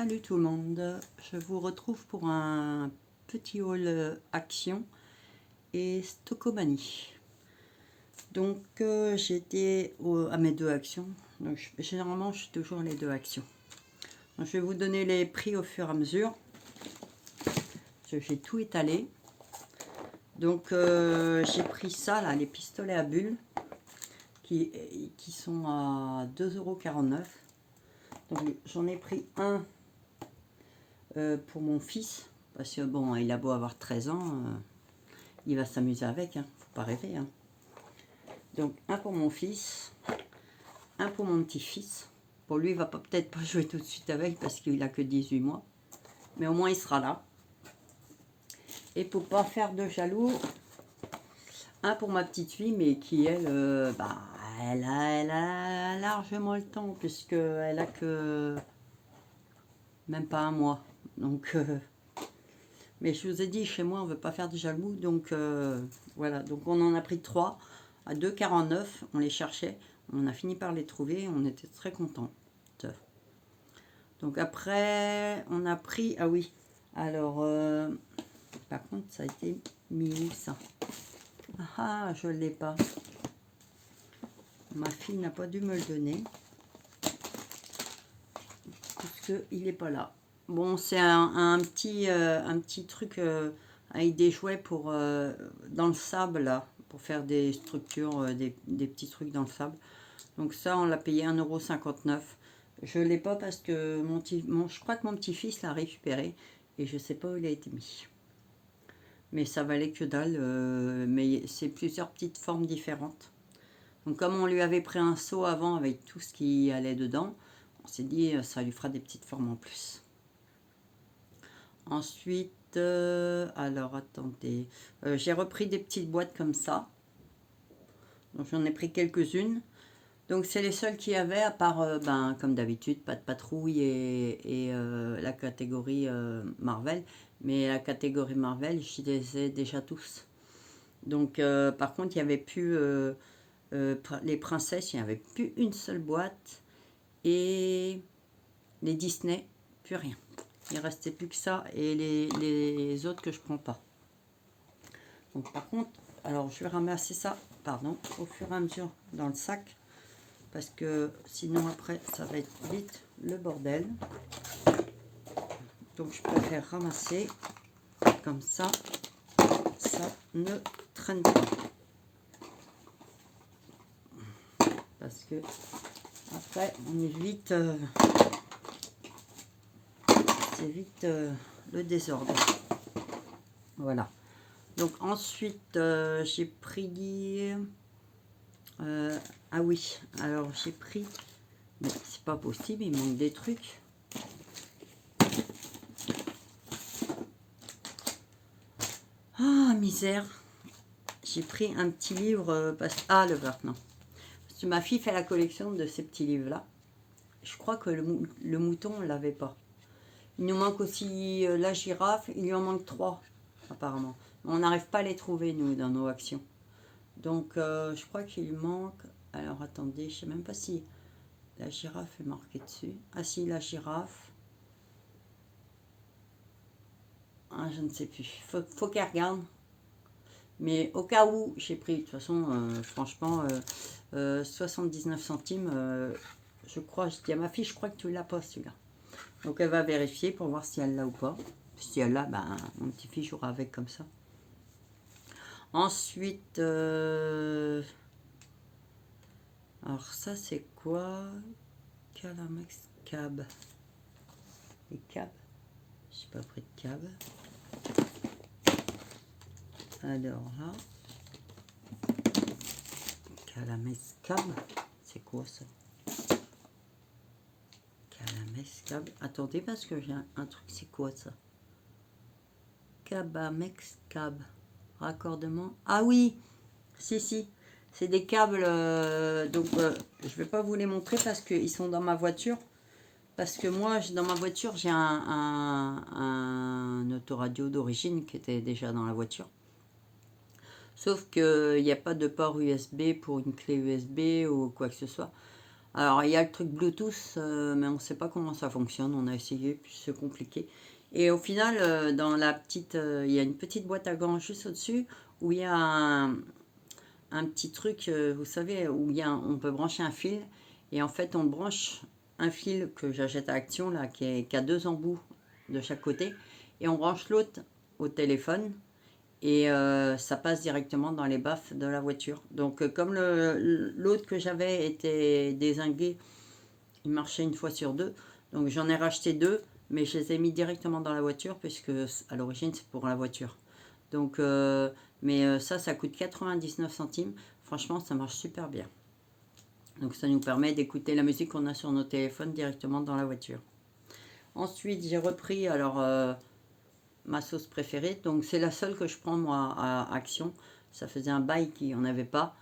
Salut tout le monde, je vous retrouve pour un petit haul Action et Stockomanie. Donc j'étais à mes deux actions, donc généralement je suis toujours les deux actions. Donc, je vais vous donner les prix au fur et à mesure, j'ai tout étalé. Donc j'ai pris ça là, les pistolets à bulles qui sont à 2,49 €. Donc j'en ai pris un pour mon fils, parce que bon, il a beau avoir 13 ans, il va s'amuser avec, hein, faut pas rêver. Hein. Donc un pour mon fils, un pour mon petit-fils. Pour lui, il va peut-être pas jouer tout de suite avec parce qu'il a que 18 mois, mais au moins il sera là. Et pour pas faire de jaloux, un pour ma petite fille, mais qui elle, elle a largement le temps puisque elle a que même pas un mois. Donc mais je vous ai dit, chez moi, on ne veut pas faire de jaloux. Donc, voilà. Donc, on en a pris 3 à 2,49 €. On les cherchait. On a fini par les trouver. On était très contents. Donc, après, on a pris... Ah oui. Alors, par contre, ça a été mis où, ça? Ah, je ne l'ai pas. Ma fille n'a pas dû me le donner. Parce qu'il n'est pas là. Bon, c'est un petit truc avec des jouets pour dans le sable, là, pour faire des structures, des petits trucs dans le sable. Donc ça, on l'a payé 1,59 €. Je ne l'ai pas parce que je crois que mon petit-fils l'a récupéré et je ne sais pas où il a été mis. Mais ça valait que dalle, mais c'est plusieurs petites formes différentes. Donc comme on lui avait pris un seau avant avec tout ce qui allait dedans, on s'est dit ça lui fera des petites formes en plus. Ensuite, alors attendez, j'ai repris des petites boîtes comme ça. Donc j'en ai pris quelques-unes. Donc c'est les seules qu'il y avait, à part, comme d'habitude, pas de patrouille et la catégorie Marvel. Mais la catégorie Marvel, je les ai déjà tous. Donc par contre, il n'y avait plus les princesses, il n'y avait plus une seule boîte. Et les Disney, plus rien. Il ne restait plus que ça et les autres que je prends pas. Donc par contre, alors je vais ramasser ça, pardon, au fur et à mesure dans le sac. Parce que sinon après, ça va être vite le bordel. Donc je préfère ramasser comme ça. Ça ne traîne pas. Parce que après, on évite... c'est vite le désordre. Voilà. Donc ensuite, j'ai pris... ah oui, alors j'ai pris... Mais c'est pas possible, il manque des trucs. Ah, misère. J'ai pris un petit livre... Ah, le beurre, non. Parce que ma fille fait la collection de ces petits livres-là. Je crois que le mouton, on ne l'avait pas. Il nous manque aussi la girafe. Il lui en manque 3, apparemment. On n'arrive pas à les trouver, nous, dans nos actions. Donc, je crois qu'il manque... Alors, attendez, je ne sais même pas si la girafe est marquée dessus. Ah si, la girafe. Ah, je ne sais plus. Faut qu'elle regarde. Mais au cas où, j'ai pris, de toute façon, franchement, 79 centimes. Je crois, je dis à ma fille, je crois que tu l'as pas, celui-là. Donc, elle va vérifier pour voir si elle l'a ou pas. Si elle l'a, mon petit-fils jouera avec comme ça. Ensuite, alors ça c'est quoi? Calamex Cab. Et Cab. J'ai pas pris de Cab. Alors là. Calamex Cab. C'est quoi ça? Calamex Cab. Attendez parce que j'ai un truc, c'est quoi ça? Cabamex Cab. Raccordement. Ah oui! Si. C'est des câbles, donc je vais pas vous les montrer parce qu'ils sont dans ma voiture. Parce que moi, dans ma voiture, j'ai un autoradio d'origine qui était déjà dans la voiture. Sauf qu'il n'y a pas de port USB pour une clé USB ou quoi que ce soit. Alors, il y a le truc Bluetooth, mais on ne sait pas comment ça fonctionne. On a essayé, puis c'est compliqué. Et au final, dans la petite, il y a une petite boîte à gants juste au-dessus, où il y a un petit truc, vous savez, où on peut brancher un fil. Et en fait, on branche un fil que j'achète à Action, là, qui a 2 embouts de chaque côté. Et on branche l'autre au téléphone. Et ça passe directement dans les baffes de la voiture. Donc, comme l'autre que j'avais était dézingué, il marchait une fois sur deux. Donc, j'en ai racheté 2, mais je les ai mis directement dans la voiture, puisque à l'origine, c'est pour la voiture. Donc, ça coûte 99 centimes. Franchement, ça marche super bien. Donc, ça nous permet d'écouter la musique qu'on a sur nos téléphones directement dans la voiture. Ensuite, j'ai repris ma sauce préférée. Donc, c'est la seule que je prends, moi, à Action. Ça faisait un bail qu'il n'y en avait pas.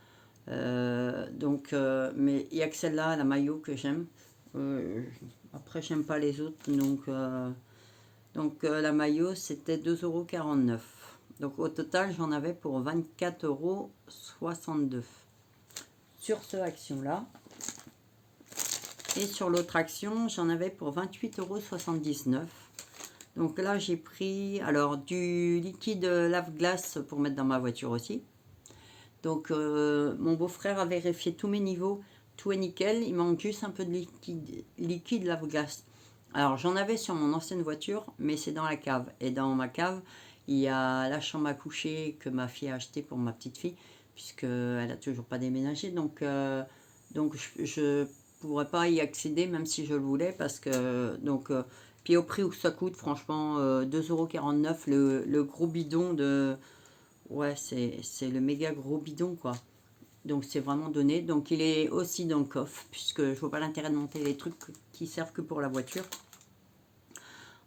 Mais il n'y a que celle-là, la mayo, que j'aime. Après, j'aime pas les autres. Donc, la mayo, c'était 2,49 €. Donc, au total, j'en avais pour 24,62 € sur ce action-là. Et sur l'autre action, j'en avais pour 28,79 €. Donc là, j'ai pris alors du liquide lave-glace pour mettre dans ma voiture aussi. Donc, mon beau-frère a vérifié tous mes niveaux, tout est nickel. Il manque juste un peu de liquide lave-glace. Alors, j'en avais sur mon ancienne voiture, mais c'est dans la cave. Et dans ma cave, il y a la chambre à coucher que ma fille a achetée pour ma petite fille, puisqu'elle n'a toujours pas déménagé. Donc je pourrais pas y accéder, même si je le voulais, parce que... puis au prix où ça coûte, franchement, 2,49 € le gros bidon de... Ouais, c'est le méga gros bidon, quoi. Donc c'est vraiment donné. Donc il est aussi dans le coffre, puisque je vois pas l'intérêt de monter les trucs qui servent que pour la voiture.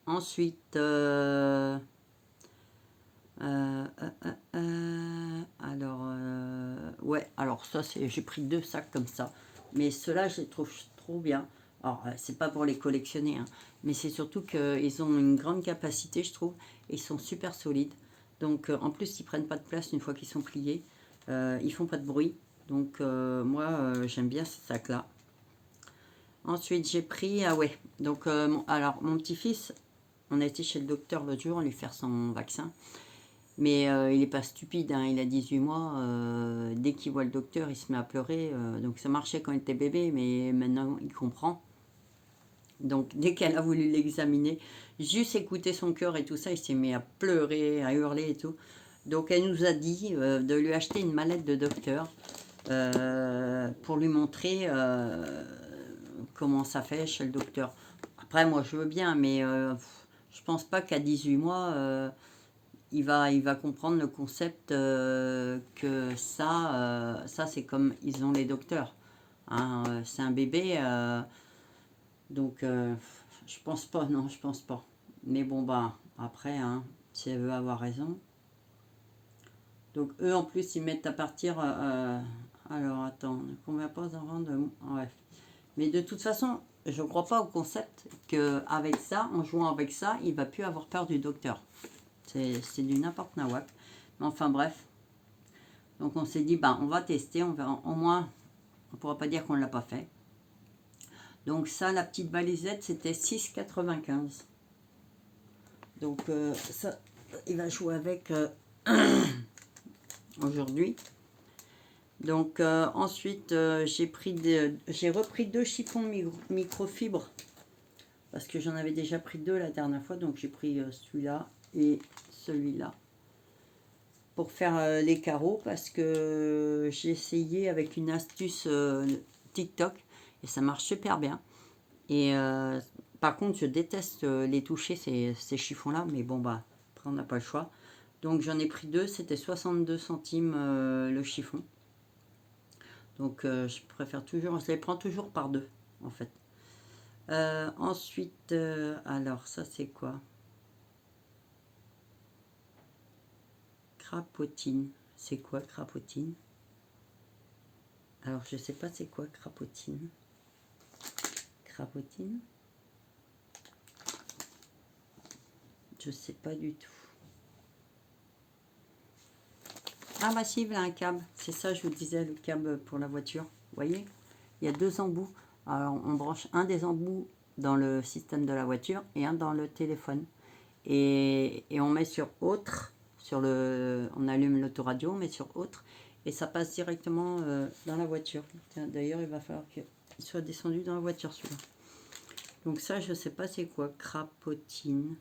Ensuite, alors ça, j'ai pris 2 sacs comme ça. Mais ceux-là, je les trouve trop bien. Alors, c'est pas pour les collectionner, hein, mais c'est surtout qu'ils ont une grande capacité, je trouve, et ils sont super solides. Donc, en plus, ils prennent pas de place une fois qu'ils sont pliés. Ils font pas de bruit. Donc, moi, j'aime bien ce sac-là. Ensuite, j'ai pris, donc, alors, mon petit-fils, on a été chez le docteur l'autre jour, lui faire son vaccin. Mais il n'est pas stupide, hein, il a 18 mois. Dès qu'il voit le docteur, il se met à pleurer. Donc ça marchait quand il était bébé, mais maintenant il comprend. Donc dès qu'elle a voulu l'examiner, juste écouter son cœur et tout ça, il s'est mis à pleurer, à hurler et tout. Donc elle nous a dit de lui acheter une mallette de docteur pour lui montrer comment ça fait chez le docteur. Après, moi je veux bien, mais je pense pas qu'à 18 mois... il va comprendre le concept que ça c'est comme ils ont les docteurs. Hein, c'est un bébé, je pense pas, non, je pense pas. Mais bon, bah, après, hein, si elle veut avoir raison. Donc, eux, en plus, ils mettent à partir... alors, attends, combien pas d'enfants de... Ouais. Mais de toute façon, je crois pas au concept qu'avec ça, en jouant avec ça, il va plus avoir peur du docteur. C'est du n'importe nawak. Mais enfin bref. Donc on s'est dit, bah, on va tester, on verra. Au moins, on ne pourra pas dire qu'on ne l'a pas fait. Donc ça, la petite balisette, c'était 6,95 €. Donc ça, il va jouer avec aujourd'hui. Donc ensuite, j'ai repris 2 chiffons microfibres. Parce que j'en avais déjà pris 2 la dernière fois. Donc j'ai pris celui-là et celui-là. Pour faire les carreaux, parce que j'ai essayé avec une astuce TikTok et ça marche super bien. Et par contre, je déteste les toucher, ces chiffons-là, mais bon, bah, après, on n'a pas le choix. Donc, j'en ai pris 2, c'était 62 centimes le chiffon. Donc, je préfère toujours, je les prends toujours par 2, en fait. Ensuite, alors, ça, c'est quoi? Crapotine. C'est quoi crapotine? Alors, je sais pas c'est quoi crapotine. Crapotine? Je sais pas du tout. Ah bah si, il y a un câble. C'est ça, je vous disais, le câble pour la voiture. Vous voyez? Il y a 2 embouts. Alors, on branche un des embouts dans le système de la voiture et un dans le téléphone. Et on met sur autre, on allume l'autoradio, on met sur autre, et ça passe directement dans la voiture. D'ailleurs, il va falloir qu'il soit descendu dans la voiture, celui-là. Donc ça, je sais pas c'est quoi, crapotine.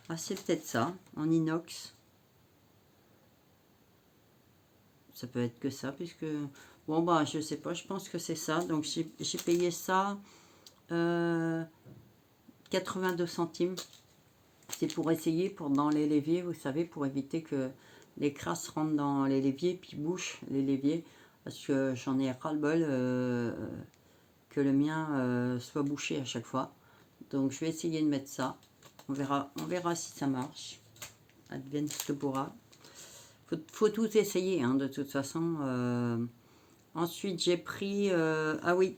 Ah, c'est peut-être ça, en inox. Ça peut être que ça, puisque... Bon, bah, je sais pas, je pense que c'est ça. Donc, j'ai payé ça 82 centimes. C'est pour essayer, dans les leviers, vous savez, pour éviter que les crasses rentrent dans les leviers, puis bouchent les leviers. Parce que j'en ai ras-le-bol que le mien soit bouché à chaque fois. Donc, je vais essayer de mettre ça. On verra si ça marche. Advienne ce que pourra. Faut tout essayer, hein, de toute façon. Ensuite, j'ai pris... ah oui,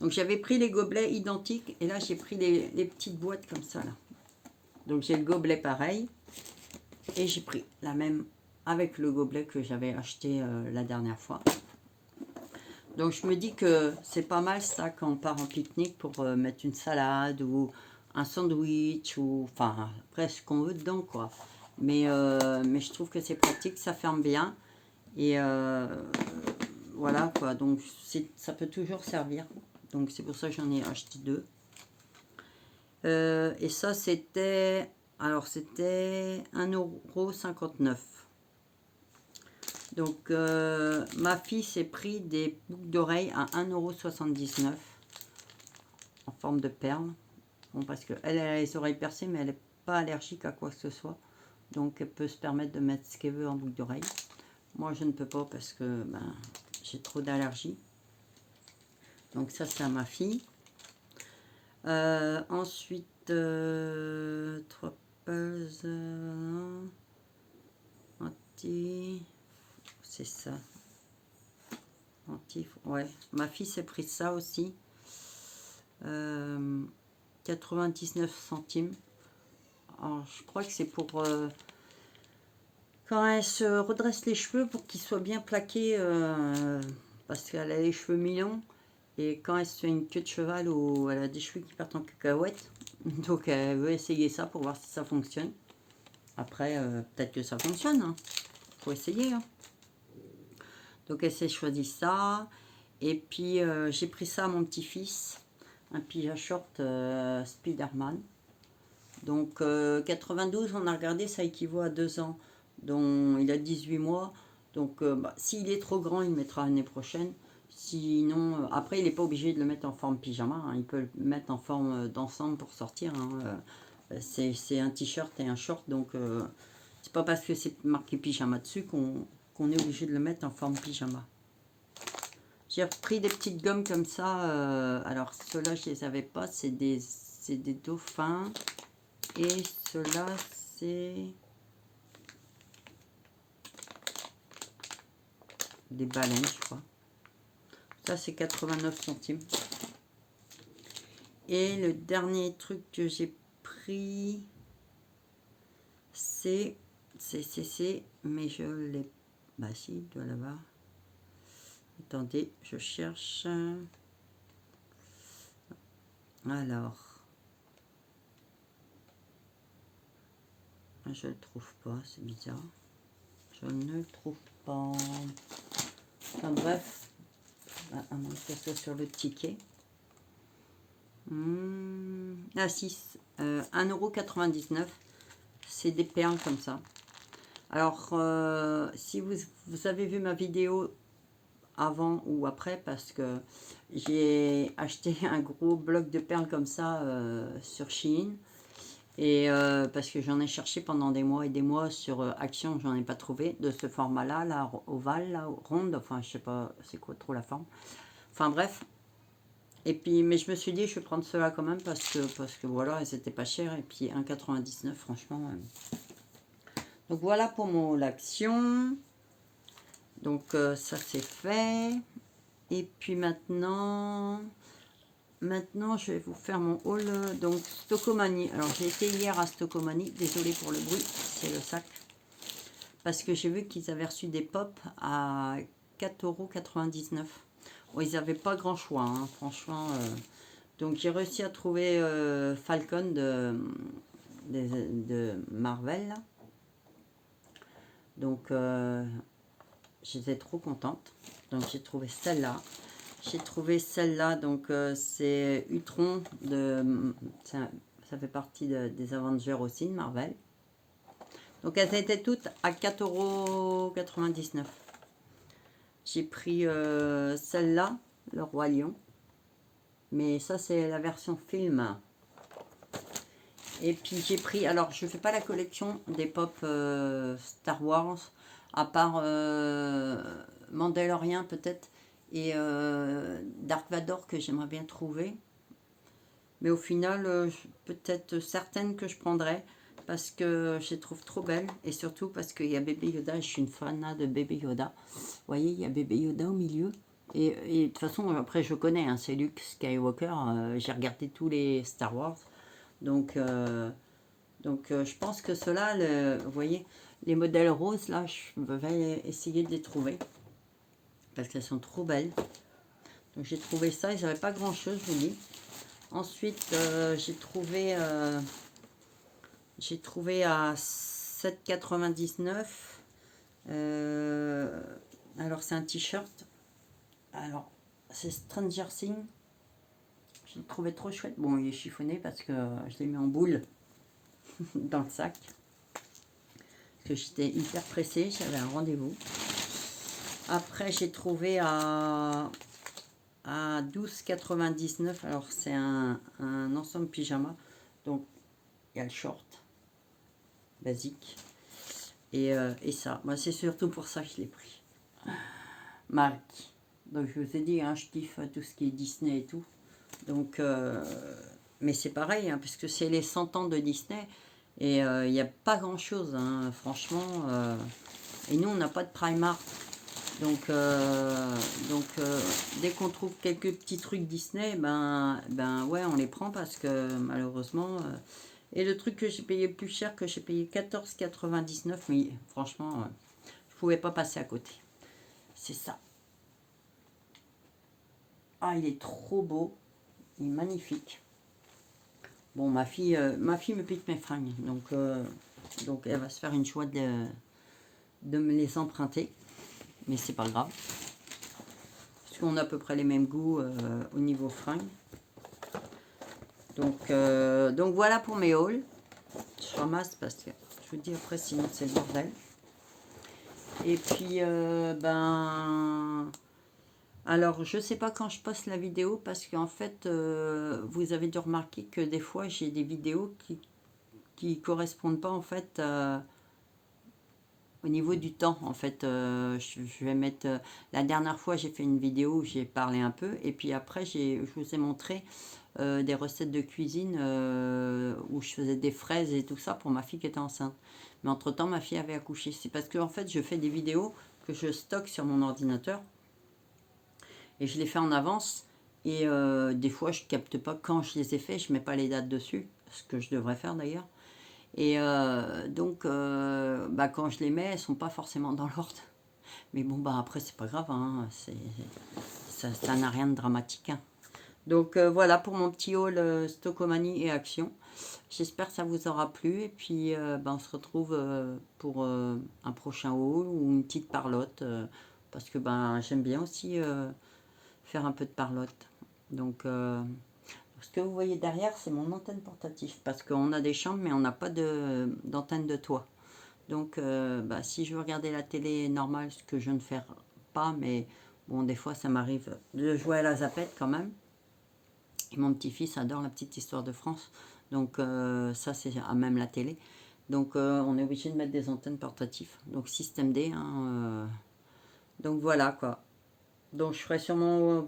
donc j'avais pris les gobelets identiques. Et là, j'ai pris les petites boîtes comme ça, là. Donc, j'ai le gobelet pareil. Et j'ai pris la même avec le gobelet que j'avais acheté la dernière fois. Donc, je me dis que c'est pas mal ça quand on part en pique-nique pour mettre une salade ou un sandwich ou... Enfin, après, ce qu'on veut dedans, quoi. Mais je trouve que c'est pratique, ça ferme bien. Et voilà, quoi. Donc, ça peut toujours servir. Donc, c'est pour ça que j'en ai acheté 2. Et ça, c'était... Alors, c'était 1,59 €. Donc, ma fille s'est pris des boucles d'oreilles à 1,79 € en forme de perles. Bon, parce qu'elle a les oreilles percées, mais elle n'est pas allergique à quoi que ce soit. Donc, elle peut se permettre de mettre ce qu'elle veut en boucle d'oreille. Moi, je ne peux pas parce que j'ai trop d'allergies. Donc, ça, c'est à ma fille. Ensuite, 3 pages anti... C'est ça. Ouais, ma fille s'est pris ça aussi. 99 centimes. Alors, je crois que c'est pour quand elle se redresse les cheveux pour qu'ils soient bien plaqués parce qu'elle a les cheveux mi-longs et quand elle se fait une queue de cheval ou elle a des cheveux qui partent en cacahuète, donc elle veut essayer ça pour voir si ça fonctionne. Après, peut-être que ça fonctionne, hein. Faut essayer, hein. Donc elle s'est choisi ça. Et puis j'ai pris ça à mon petit-fils, un pyjama short Spiderman. Donc 92, on a regardé, ça équivaut à 2 ans. Donc il a 18 mois. Donc s'il est trop grand, il le mettra l'année prochaine. Sinon, après il n'est pas obligé de le mettre en forme pyjama, hein. Il peut le mettre en forme d'ensemble pour sortir, hein. C'est un t-shirt et un short, donc c'est pas parce que c'est marqué pyjama dessus qu'on est obligé de le mettre en forme pyjama. J'ai repris des petites gommes comme ça. Alors, ceux-là, je les avais pas. C'est des dauphins. Et ceux-là, c'est des baleines, je crois. Ça, c'est 89 centimes. Et le dernier truc que j'ai pris, c'est... Mais je l'ai... Bah si, il doit l'avoir. Attendez, je cherche. Alors. Je ne le trouve pas, c'est bizarre. Je ne le trouve pas. Enfin bref. À moins que ce soit sur le ticket. Ah si, 1,99 €. C'est des perles comme ça. Alors, si vous avez vu ma vidéo avant ou après, parce que j'ai acheté un gros bloc de perles comme ça sur Shein. Et parce que j'en ai cherché pendant des mois et des mois sur Action, j'en ai pas trouvé de ce format-là, la ovale, la ronde, enfin je sais pas c'est quoi trop la forme. Enfin bref. Et puis, mais je me suis dit, je vais prendre cela quand même parce que voilà, elles étaient pas chères. Et puis 1,99 €, franchement. Donc voilà pour mon L'Action. Donc ça c'est fait. Et puis maintenant, je vais vous faire mon haul. Donc Stockomanie. Alors j'ai été hier à Stockomanie. Désolée pour le bruit, c'est le sac. Parce que j'ai vu qu'ils avaient reçu des pops à 4,99 €. Bon, ils n'avaient pas grand choix, hein, franchement. Donc j'ai réussi à trouver Falcon de Marvel, là. Donc j'étais trop contente. Donc j'ai trouvé celle-là. J'ai trouvé celle-là, donc c'est Ultron, ça fait partie des Avengers aussi, de Marvel. Donc elles étaient toutes à 4,99 €. J'ai pris celle-là, le Roi Lion. Mais ça c'est la version film. Et puis j'ai pris, alors je ne fais pas la collection des pop Star Wars, à part Mandalorian peut-être, et Dark Vador que j'aimerais bien trouver. Mais au final, peut-être certaines que je prendrai, parce que je les trouve trop belles, et surtout parce qu'il y a Bébé Yoda, je suis une fan de Bébé Yoda. Vous voyez, il y a Bébé Yoda au milieu. Et de toute façon, après je connais, hein, c'est Luke Skywalker, j'ai regardé tous les Star Wars. Donc je pense que ceux-là, vous voyez, les modèles roses, là, je vais essayer de les trouver. Parce qu'elles sont trop belles. Donc j'ai trouvé ça, ils n'avaient pas grand-chose, je vous dis. Ensuite, j'ai trouvé à 7,99 €. Alors c'est un t-shirt. Alors c'est Stranger Things. Je l'ai trouvé trop chouette. Bon, il est chiffonné parce que je l'ai mis en boule dans le sac. Parce que j'étais hyper pressée, j'avais un rendez-vous. Après, j'ai trouvé à 12,99 €. Alors, c'est un ensemble pyjama. Donc, il y a le short basique. Et ça. Moi, c'est surtout pour ça que je l'ai pris. Marque. Donc, je vous ai dit, hein, je kiffe tout ce qui est Disney et tout. Donc, mais c'est pareil, hein, parce que c'est les 100 ans de Disney. Et il n'y a pas grand-chose, hein, franchement. Et nous, on n'a pas de Primark. Donc dès qu'on trouve quelques petits trucs Disney, ben ouais, on les prend parce que malheureusement... et le truc que j'ai payé plus cher, que j'ai payé 14,99 €, mais franchement, je pouvais pas passer à côté. C'est ça. Ah, il est trop beau. Il est magnifique. Bon, ma fille me pique mes fringues. Donc elle va se faire une joie de me les emprunter. Mais c'est pas grave. Parce qu'on a à peu près les mêmes goûts au niveau fringues. Donc voilà pour mes hauls. Je ramasse parce que je vous dis après sinon c'est le bordel. Et puis alors je sais pas quand je poste la vidéo parce qu'en fait vous avez dû remarquer que des fois j'ai des vidéos qui correspondent pas en fait au niveau du temps. En fait je vais mettre la dernière fois j'ai fait une vidéo où j'ai parlé un peu et puis après je vous ai montré des recettes de cuisine où je faisais des fraises et tout ça pour ma fille qui était enceinte. Mais entre temps ma fille avait accouché. C'est parce que en fait je fais des vidéos que je stocke sur mon ordinateur et je les fais en avance et des fois je capte pas quand je les ai fait, je mets pas les dates dessus, ce que je devrais faire d'ailleurs. Et donc quand je les mets, elles sont pas forcément dans l'ordre. Mais bon après c'est pas grave, hein, ça n'a rien de dramatique, hein. Donc voilà pour mon petit haul Stockomanie et Action. J'espère que ça vous aura plu. Et puis on se retrouve pour un prochain haul ou une petite parlotte. Parce que j'aime bien aussi faire un peu de parlotte. Donc ce que vous voyez derrière, c'est mon antenne portative. Parce qu'on a des chambres, mais on n'a pas d'antenne de toit. Donc si je veux regarder la télé normale, ce que je ne fais pas, mais bon, des fois ça m'arrive de jouer à la zapette quand même. Et mon petit-fils adore la petite histoire de France. Donc ça, c'est à même la télé. Donc on est obligé de mettre des antennes portatives. Donc système D. Hein, donc voilà quoi. Donc je ferai sûrement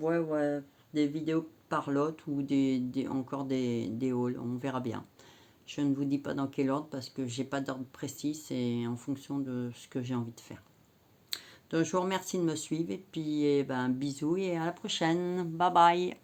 des vidéos parlotte ou encore des hauls. On verra bien. Je ne vous dis pas dans quel ordre parce que j'ai pas d'ordre précis. C'est en fonction de ce que j'ai envie de faire. Donc je vous remercie de me suivre. Et puis bisous et à la prochaine. Bye bye.